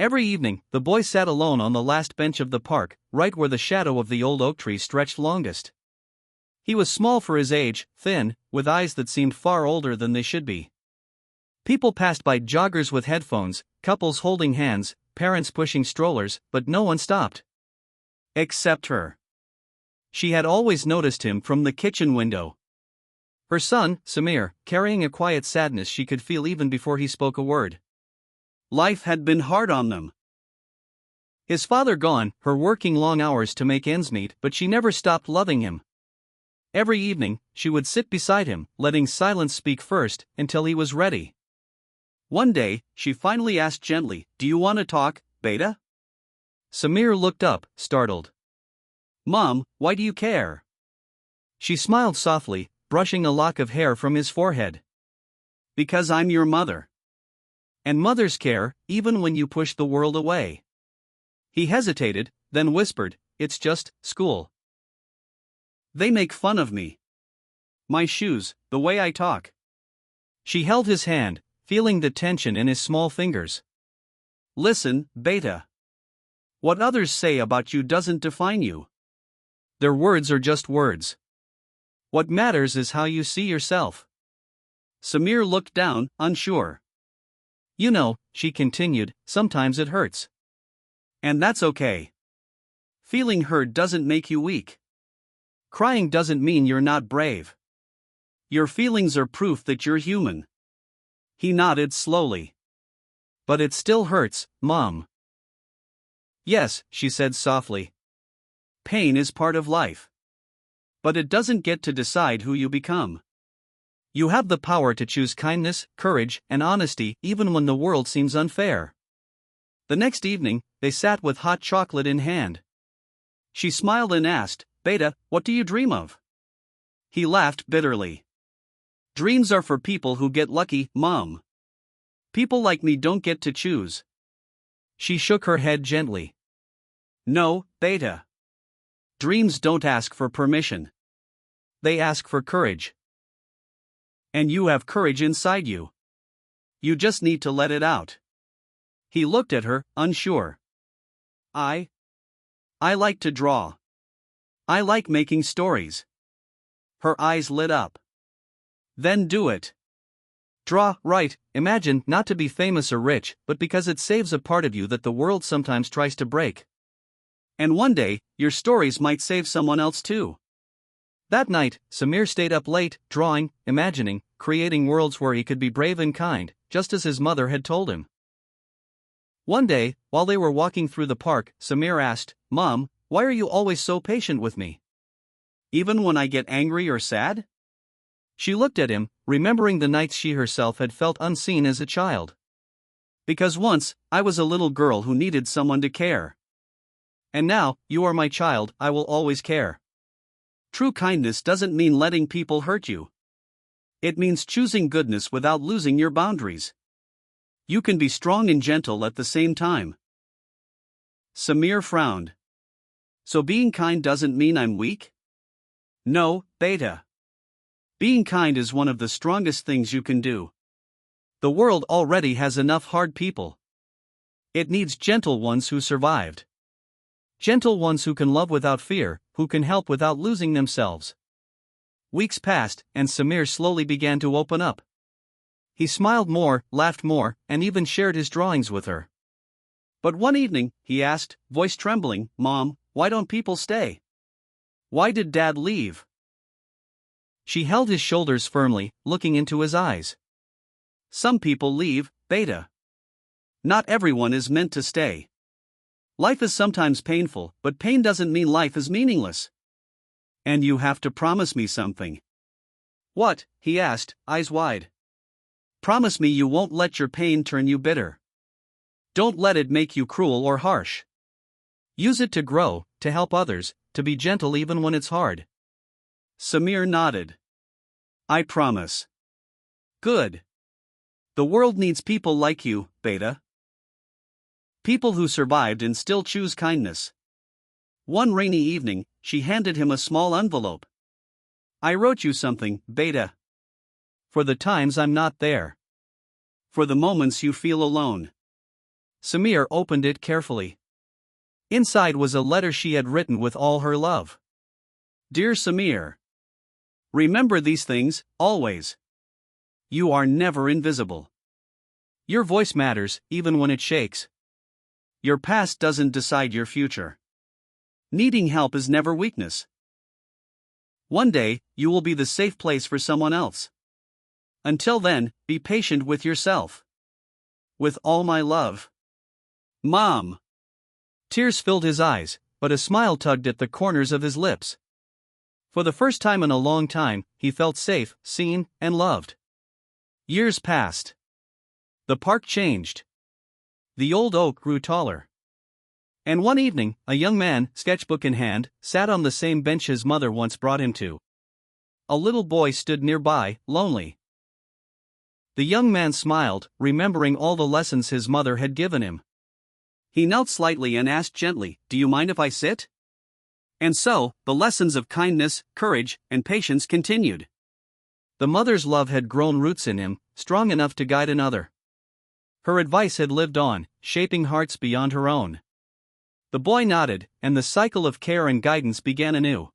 Every evening, the boy sat alone on the last bench of the park, right where the shadow of the old oak tree stretched longest. He was small for his age, thin, with eyes that seemed far older than they should be. People passed by, joggers with headphones, couples holding hands, parents pushing strollers, but no one stopped. Except her. She had always noticed him from the kitchen window. Her son, Samir, carrying a quiet sadness she could feel even before he spoke a word. Life had been hard on them. His father gone, her working long hours to make ends meet, but she never stopped loving him. Every evening, she would sit beside him, letting silence speak first, until he was ready. One day, she finally asked gently, "Do you want to talk, Beta?" Samir looked up, startled. "Mom, why do you care?" She smiled softly, brushing a lock of hair from his forehead. "Because I'm your mother. And mothers care, even when you push the world away." He hesitated, then whispered, "It's just school. They make fun of me. My shoes, the way I talk." She held his hand, feeling the tension in his small fingers. "Listen, Beta. What others say about you doesn't define you. Their words are just words. What matters is how you see yourself." Samir looked down, unsure. "You know," she continued, "sometimes it hurts. And that's okay. Feeling hurt doesn't make you weak. Crying doesn't mean you're not brave. Your feelings are proof that you're human." He nodded slowly. "But it still hurts, Mom." "Yes," she said softly. "Pain is part of life. But it doesn't get to decide who you become. You have the power to choose kindness, courage, and honesty even when the world seems unfair." The next evening, they sat with hot chocolate in hand. She smiled and asked, "Beta, what do you dream of?" He laughed bitterly. "Dreams are for people who get lucky, Mom. People like me don't get to choose." She shook her head gently. "No, Beta. Dreams don't ask for permission. They ask for courage. And you have courage inside you. You just need to let it out." He looked at her, unsure. I like to draw. I like making stories." Her eyes lit up. "Then do it. Draw, write, imagine, not to be famous or rich, but because it saves a part of you that the world sometimes tries to break. And one day, your stories might save someone else too." That night, Samir stayed up late, drawing, imagining, creating worlds where he could be brave and kind, just as his mother had told him. One day, while they were walking through the park, Samir asked, "Mom, why are you always so patient with me? Even when I get angry or sad?" She looked at him, remembering the nights she herself had felt unseen as a child. "Because once, I was a little girl who needed someone to care. And now, you are my child, I will always care." True kindness doesn't mean letting people hurt you. It means choosing goodness without losing your boundaries. You can be strong and gentle at the same time. Samir frowned. "So being kind doesn't mean I'm weak?" "No, Beta. Being kind is one of the strongest things you can do. The world already has enough hard people. It needs gentle ones who survived. Gentle ones who can love without fear, who can help without losing themselves." Weeks passed, and Samir slowly began to open up. He smiled more, laughed more, and even shared his drawings with her. But one evening, he asked, voice trembling, "Mom, why don't people stay? Why did Dad leave?" She held his shoulders firmly, looking into his eyes. "Some people leave, Beta. Not everyone is meant to stay. Life is sometimes painful, but pain doesn't mean life is meaningless. And you have to promise me something." "What?" he asked, eyes wide. "Promise me you won't let your pain turn you bitter. Don't let it make you cruel or harsh. Use it to grow, to help others, to be gentle even when it's hard." Samir nodded. "I promise." "Good. The world needs people like you, Beta. People who survived and still choose kindness." One rainy evening, she handed him a small envelope. "I wrote you something, Beta. For the times I'm not there. For the moments you feel alone. Samir opened it carefully. Inside was a letter she had written with all her love. Dear Samir, remember these things, always. You are never invisible. Your voice matters, even when it shakes. Your past doesn't decide your future. Needing help is never weakness. One day, you will be the safe place for someone else. Until then, be patient with yourself. With all my love. Mom. Tears filled his eyes, but a smile tugged at the corners of his lips. For the first time in a long time, he felt safe, seen, and loved. Years passed. The park changed. The old oak grew taller. And one evening, a young man, sketchbook in hand, sat on the same bench his mother once brought him to. A little boy stood nearby, lonely. The young man smiled, remembering all the lessons his mother had given him. He knelt slightly and asked gently, "Do you mind if I sit?" And so, the lessons of kindness, courage, and patience continued. The mother's love had grown roots in him, strong enough to guide another. Her advice had lived on, shaping hearts beyond her own. The boy nodded, and the cycle of care and guidance began anew.